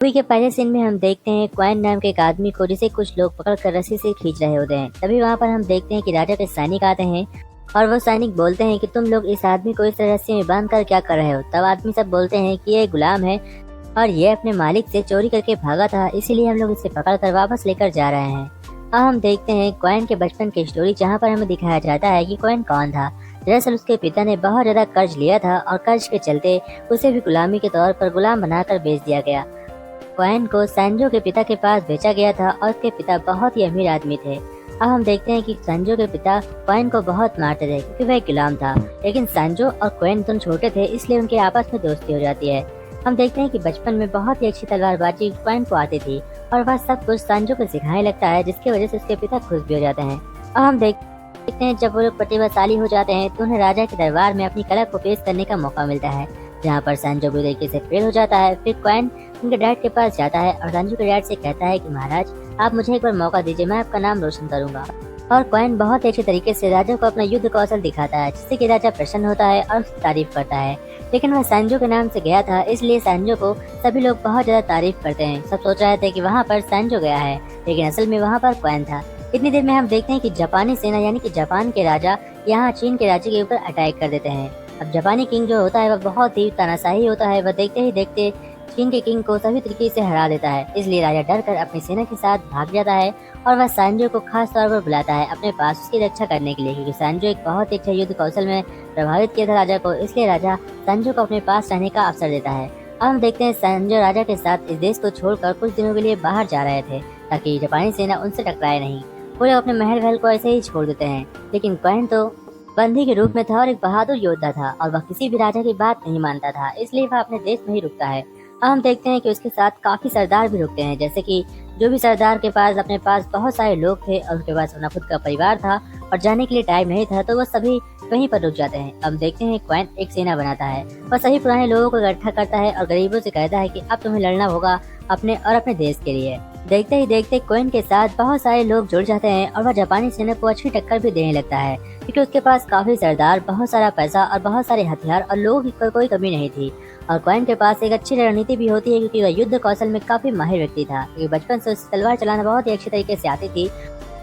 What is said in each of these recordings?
Movie के पहले scene में हम देखते हैं क्वाइन नाम के एक आदमी को जिसे कुछ लोग पकड़कर रस्सी से खींच रहे होते हैं। तभी वहाँ पर हम देखते हैं कि राजा के सैनिक आते हैं और वो सैनिक बोलते हैं कि तुम लोग इस आदमी को इस तरह रस्सी में बांध कर क्या कर रहे हो। तब आदमी सब बोलते हैं कि ये गुलाम है और ये अपने मालिक से चोरी करके भागा था, इसीलिए हम लोग इसे पकड़ कर वापस लेकर जा रहे हैं। अब हम देखते हैं क्वाइन के बचपन की स्टोरी, जहाँ पर हमें दिखाया जाता है कि क्वाइन कौन था। दरअसल उसके पिता ने बहुत ज्यादा कर्ज लिया था और कर्ज के चलते उसे भी गुलामी के तौर पर गुलाम बनाकर बेच दिया गया। क्वाइन को सैंजो के पिता के पास बेचा गया था और उसके पिता बहुत ही अमीर आदमी थे। अब हम देखते हैं कि सैंजो के पिता क्वाइन को बहुत मारते थे क्योंकि वह एक गुलाम था, लेकिन सैंजो और क्वाइन दोनों छोटे थे, इसलिए उनके आपस में दोस्ती हो जाती है। हम देखते हैं कि बचपन में बहुत ही अच्छी तलवारबाजी क्वाइन को आती थी और वह सब कुछ सैंजो को सिखाने लगता है, जिसकी वजह से उसके पिता खुश भी हो जाते हैं। अब हम देखते हैं जब वो लोग प्रतिभाशाली हो जाते हैं तो उन्हें राजा के दरबार में अपनी कला को पेश करने का मौका मिलता है, जहाँ पर सैंजो बुरी तरीके से फेल हो जाता है। फिर क्वाइन उनके डैड के पास जाता है और सैंजो के डैड से कहता है कि महाराज आप मुझे एक बार मौका दीजिए, मैं आपका नाम रोशन करूंगा। और क्वाइन बहुत अच्छे तरीके से राजा को अपना युद्ध कौशल दिखाता है, जिससे कि राजा प्रसन्न होता है और उसकी तारीफ करता है। लेकिन वह सैंजो के नाम से गया था, इसलिए सैंजो को सभी लोग बहुत ज्यादा तारीफ करते हैं। सब सोच रहे थे कि वहाँ पर सैंजो गया है, लेकिन असल में वहाँ पर क्वाइन था। इतनी देर में हम देखते हैं कि जापानी सेना यानी कि जापान के राजा यहाँ चीन के राज्य के ऊपर अटैक कर देते हैं। अब जापानी किंग जो होता है वह बहुत ही तानाशाही होता है, वह देखते ही देखते चीन के किंग को सभी तरीके से हरा देता है। इसलिए राजा डर कर अपनी सेना के साथ भाग जाता है और वह सैंजो को खास तौर पर बुलाता है अपने पास उसकी रक्षा करने के लिए, क्योंकि सैंजो एक बहुत ही अच्छा युद्ध कौशल में प्रभावित किया था राजा को। इसलिए राजा सैंजो को अपने पास रहने का अवसर देता है। अब हम देखते हैं सैंजो राजा के साथ इस देश को छोड़कर कुछ दिनों के लिए बाहर जा रहे थे ताकि जापानी सेना उनसे टकराए नहीं। वो लोग अपने महल वहल को ऐसे ही छोड़ देते हैं, लेकिन क्वाइन तो बंदी के रूप में था और एक बहादुर योद्धा था और वह किसी भी राजा की बात नहीं मानता था, इसलिए वह अपने देश में ही रुकता है। अब हम देखते हैं कि उसके साथ काफी सरदार भी रुकते हैं, जैसे कि जो भी सरदार के पास अपने पास बहुत सारे लोग थे और उसके पास अपना खुद का परिवार था और जाने के लिए टाइम नहीं था, तो वो सभी वहीं पर रुक जाते हैं। अब देखते हैं क्वाइन एक सेना बनाता है, वह सभी पुराने लोगों को इकट्ठा करता है और गरीबों से कहता है कि अब तुम्हें लड़ना होगा अपने और अपने देश के लिए। देखते ही देखते क्वाइन के साथ बहुत सारे लोग जुड़ जाते हैं और वह जापानी सेना को अच्छी टक्कर भी देने लगता है, क्योंकि उसके पास काफी सरदार, बहुत सारा पैसा और बहुत सारे हथियार और लोगों की कोई कमी नहीं थी। और क्वाइन के पास एक अच्छी रणनीति भी होती है, क्योंकि वह युद्ध कौशल में काफी माहिर व्यक्ति था, क्योंकि बचपन से उसे तलवार चलाना बहुत ही अच्छी तरीके से आती थी।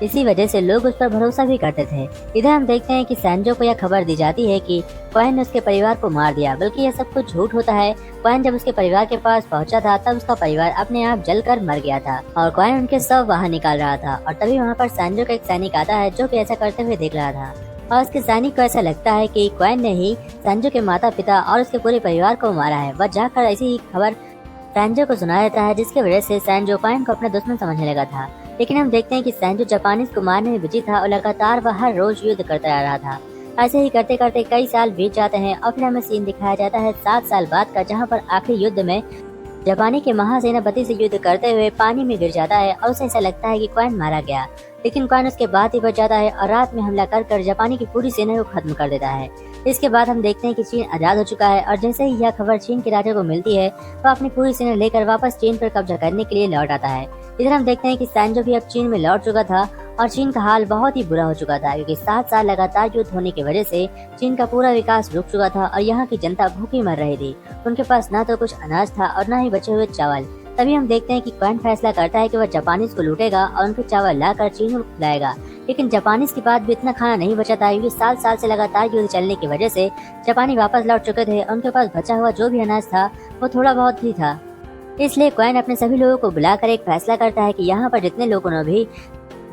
इसी वजह से लोग उस पर भरोसा भी करते थे। इधर हम देखते हैं कि सैंजो को यह खबर दी जाती है कि क्वाइन ने उसके परिवार को मार दिया, बल्कि यह सब कुछ झूठ होता है। क्वाइन जब उसके परिवार के पास पहुंचा था तब उसका परिवार अपने आप जलकर मर गया था और क्वाइन उनके शव बाहर निकाल रहा था। और तभी वहाँ पर सैंजो का एक सैनिक आता है जो कि ऐसा करते हुए देख रहा था और उसके सैनिक को ऐसा लगता है कि क्वाइन ने ही सैंजो के माता पिता और उसके पूरे परिवार को मारा है। वह जाकर ऐसी ही खबर सैंजो को सुना देता है, जिसकी वजह से सैंजो क्वाइन को अपना दुश्मन समझने लगा था। लेकिन हम देखते हैं कि सैंजो जापानीज को मारने में बिजी था और लगातार वह हर रोज युद्ध करता जा रहा था। ऐसे ही करते करते कई साल बीत जाते हैं और फिर हमें सीन दिखाया जाता है 7 साल बाद का, जहाँ पर आखिरी युद्ध में जापानी के महासेनापति से युद्ध करते हुए पानी में गिर जाता है और उसे ऐसा लगता है कि क्वाइन मारा गया, लेकिन क्वाइन उसके बाद ही बच जाता है और रात में हमला कर जापानी की पूरी सेना को खत्म कर देता है। इसके बाद हम देखते हैं कि चीन आजाद हो चुका है और जैसे ही यह खबर चीन के राजा को मिलती है वह अपनी पूरी सेना लेकर वापस चीन पर कब्जा करने के लिए लौट आता है। इधर हम देखते हैं कि सैंजो भी अब चीन में लौट चुका था और चीन का हाल बहुत ही बुरा हो चुका था, क्योंकि 7 साल लगातार युद्ध होने की वजह से चीन का पूरा विकास रुक चुका था और यहाँ की जनता भूखी मर रही थी। उनके पास न तो कुछ अनाज था और न ही बचे हुए चावल। तभी हम देखते हैं कि क्वाइन फैसला करता है कि वह जापानीज को लूटेगा और उनके चावल लाकर चीन को खिलाएगा, लेकिन जापानीज के बाद भी इतना खाना नहीं बचा था, क्योंकि 7 साल से लगातार युद्ध चलने की वजह से जापानी वापस लौट चुके थे और उनके पास बचा हुआ जो भी अनाज था वो थोड़ा बहुत ही था। इसलिए क्वाइन अपने सभी लोगों को बुलाकर एक फैसला करता है कि यहाँ पर जितने लोगों ने भी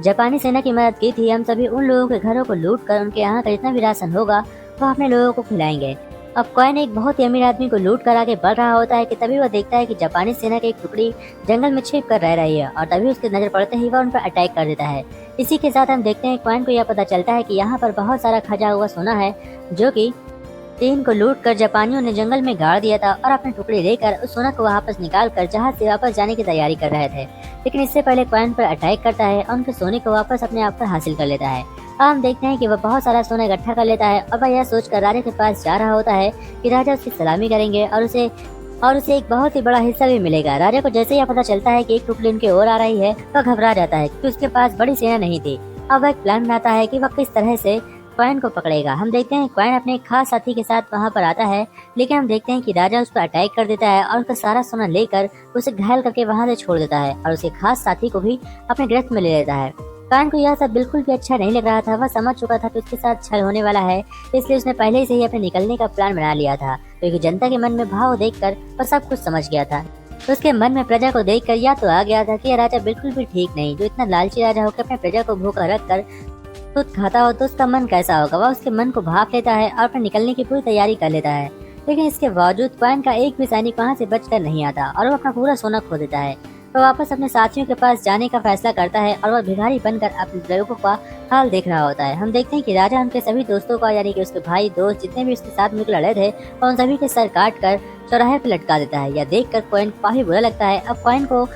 जापानी सेना की मदद की थी, हम सभी उन लोगों के घरों को लूट कर उनके यहाँ का जितना भी राशन होगा वह अपने लोगों को खिलाएंगे। अब क्वाइन एक बहुत ही अमीर आदमी को लूट कर आगे बढ़ रहा होता है कि तभी वह देखता है कि जापानी सेना की एक टुकड़ी जंगल में छिप कर रह रही है और तभी उसकी नजर पड़ते ही वह उन पर अटैक कर देता है। इसी के साथ हम देखते हैं क्वाइन को यह पता चलता है कि यहाँ पर बहुत सारा खजा हुआ सोना है, जो कि चीन को लूट कर जापानियों ने जंगल में गाड़ दिया था और अपने टुकड़े लेकर उस सोना को वापस निकाल कर जहाज से वापस जाने की तैयारी कर रहे थे। लेकिन इससे पहले क्वाइन पर अटैक करता है और उनके सोने को वापस अपने आप पर हासिल कर लेता है। अब हम देखते हैं कि वह बहुत सारा सोना इकट्ठा कर लेता है और वह यह सोचकर राजा के पास जा रहा होता है कि राजा उसकी सलामी करेंगे और उसे एक बहुत ही बड़ा हिस्सा भी मिलेगा। राजा को जैसे ही पता चलता है कि एक टुकड़ी उनकी ओर आ रही है वह घबरा जाता है, क्योंकि उसके पास बड़ी सेना नहीं थी। अब वह एक प्लान बनाता है कि वह किस तरह से क्वाइन को पकड़ेगा। हम देखते हैं क्वाइन अपने एक खास साथी के साथ वहाँ पर आता है, लेकिन हम देखते हैं कि राजा उस पर अटैक कर देता है और उसका सारा सोना लेकर उसे घायल करके वहाँ से छोड़ देता है और उसके खास साथी को भी अपने गिरफ्त में ले लेता है। क्वाइन को यह सब बिल्कुल भी अच्छा नहीं लग रहा था। वह समझ चुका था कि उसके साथ छल होने वाला है, इसलिए उसने पहले से ही अपने निकलने का प्लान बना लिया था, क्योंकि जनता के मन में भाव देखकर वह सब कुछ समझ गया था। उसके मन में प्रजा को देखकर यह तो आ गया था कि यह राजा बिल्कुल भी ठीक नहीं, जो इतना लालची राजा होकर अपने प्रजा को भूखा रखकर दूध खाता हो तो उसका मन कैसा होगा। वह उसके मन को भाप लेता है और अपने निकलने की पूरी तैयारी कर लेता है, लेकिन इसके बावजूद क्वाइन का एक भी सैनिक वहाँ से बचकर नहीं आता और वह अपना पूरा सोना खो देता है। वह वापस अपने साथियों के पास जाने का फैसला करता है और वह भिखारी बनकर अपने लोगों का हाल देख रहा होता है। हम देखते हैं कि राजा उनके सभी दोस्तों का, यानी कि उसके भाई दोस्त जितने भी उसके साथ मिलकर लड़े थे, और उन सभी के सर काट कर चौराहे पर लटका देता है। यह देखकर क्वाइन काफी बुरा लगता है। अब क्वाइन को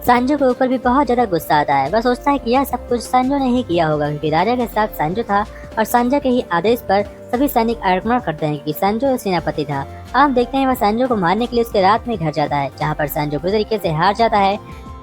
सांजो के ऊपर भी बहुत ज्यादा गुस्सा आता है। वह सोचता है कि यह सब कुछ सांजो ने ही किया होगा, क्योंकि राजा के साथ सांजो था और सांजो के ही आदेश पर सभी सैनिक आक्रमण करते हैं, क्योंकि सांजो सेनापति था। हम देखते हैं वह सांजो को मारने के लिए उसके रात में घर जाता है, जहाँ पर सांजो बुरी तरीके से हार जाता है,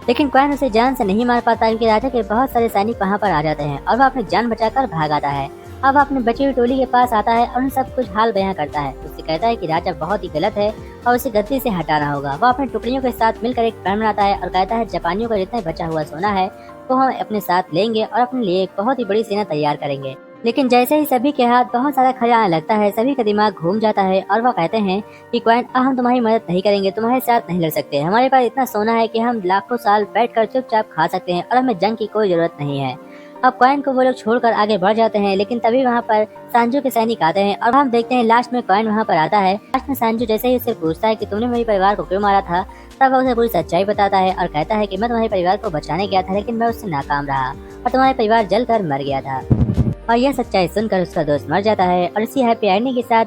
लेकिन क्वाइन उसे जान से नहीं मार पाता, क्योंकि राजा के बहुत सारे सैनिक वहाँ पर आ जाते हैं और वह अपनी जान बचाकर भाग आता है। अब अपने बची हुई टोली के पास आता है और उन सब कुछ हाल बयां करता है। उससे कहता है कि राजा बहुत ही गलत है और उसे गद्दी से हटाना होगा। वह अपने टुकड़ियों के साथ मिलकर एक प्लान बनाता है और कहता है जापानियों का जितना बचा हुआ सोना है वो हम अपने साथ लेंगे और अपने लिए एक बहुत ही बड़ी सेना तैयार करेंगे। लेकिन जैसे ही सभी के हाथ बहुत सारा खजाना लगता है, सभी का दिमाग घूम जाता है और वह कहते हैं कि क्वाइन हम तुम्हारी मदद नहीं करेंगे, तुम्हारे साथ नहीं लड़ सकते। हमारे पास इतना सोना है कि हम लाखों साल बैठकर चुपचाप खा सकते हैं और हमें जंग की कोई जरूरत नहीं है। अब क्वाइन को वो लोग छोड़कर आगे बढ़ जाते हैं, लेकिन तभी वहाँ पर सांजो के सैनिक आते हैं और हम देखते हैं लास्ट में क्वाइन वहाँ पर आता है। लास्ट में सांजो जैसे ही उससे पूछता है कि तुमने मेरे परिवार को क्यों मारा था, तब वह उसे पूरी सच्चाई बताता है और कहता है कि मैं तुम्हारे परिवार को बचाने गया था, लेकिन मैं उससे नाकाम रहा और तुम्हारे परिवार जलकर मर गया था। और यह सच्चाई सुनकर उसका दोस्त मर जाता है। और इसी हैप्पी एंडिंग के साथ